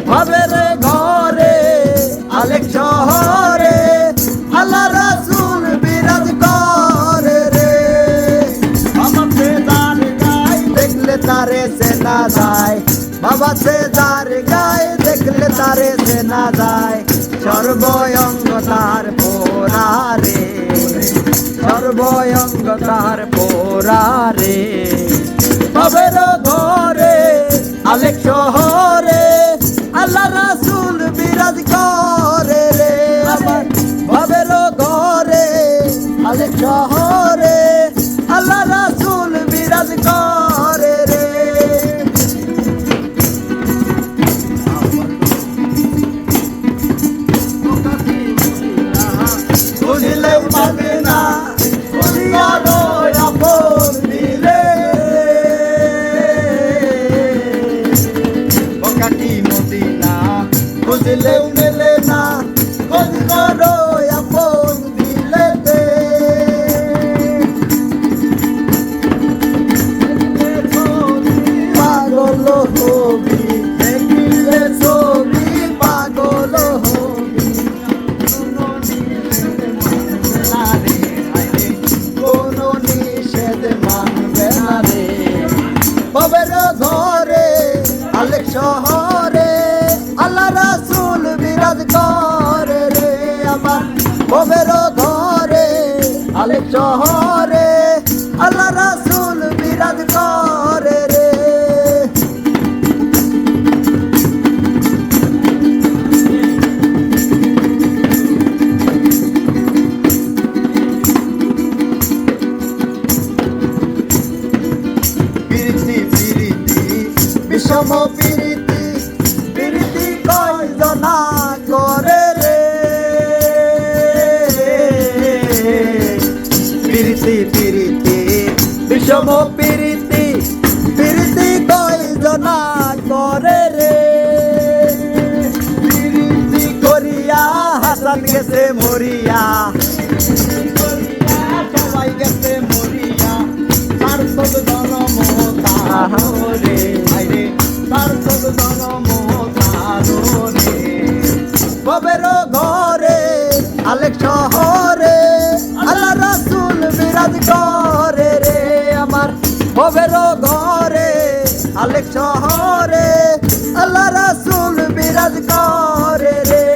ভবের ঘরে আলেক শহরে আল্লাহ রাসূল বিরাজ করে রে। বাবা সেজার গায় দেখলে তারে চেনা যায়, বাবা সেজার গায় দেখলে তারে চেনা যায়। সর্বঙ্গ তার পোড়া রে, সর্বঙ্গ তার পোড়া রে। ভবের ঘরে আলেক শহরে আল্লাহ রাসূল বিরাজ করে রে। আমার ভবের ঘরে আলেক শহরে আল্লাহ রাসূল বিরাজ করে রে। বুঝলে পাবে না বুঝিয়ারো আপন দিলে, বকাটি মদিনা বুঝলেও মেলে না খোঁজ করো আপন দিলেতে। পাগল হবি দেখিলে ছবি, পাগল হবি কোনো নিষেধ মানবে না রে। ভবের ঘরে আলেক শহরে আল্লাহ রাসূল বিরাজ করে রে। আমার ভবের ঘরে আলেক শহরে আল্লাহ রাসূল বিরাজ করে রে। প্রীতি প্রীতি বিষম প্রীতি, প্রীতি কয়জনা করে রে। প্রীতি প্রীতি বিষম প্রীতি, প্রীতি কয়জনা করে রে। প্রীতি করিয়া হাসান গেছে মরিয়া, সবাই গেছে মরিয়া। সার্থক জনম তারে আইরে, সার্থক জনম তারে। ভবের ঘরে আলেক শহরে আল্লাহ রাসূল বিরাজ করে রে। আমার ভবের ঘরে আলেক শহরে আল্লাহ রাসূল বিরাজ করে রে।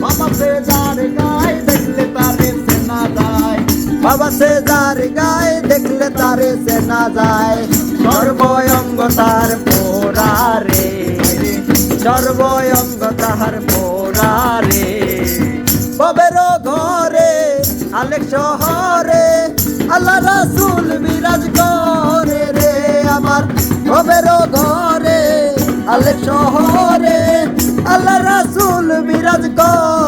বাবা সেজার গায় দেখলে তারে চেনা যায়, বাবা সেজার গায় দেখলে তারে চেনা যায়। সর্বঙ্গ তার পোড়া রে, সর্বঙ্গ তাহার পোড়া রে। ভবের ঘরে আলেক শহরে আল্লাহ রাসূল বিরাজ করে রে। আমার ভবের ঘরে আলেক শহরে আল্লাহ রাসূল বিরাজ করে।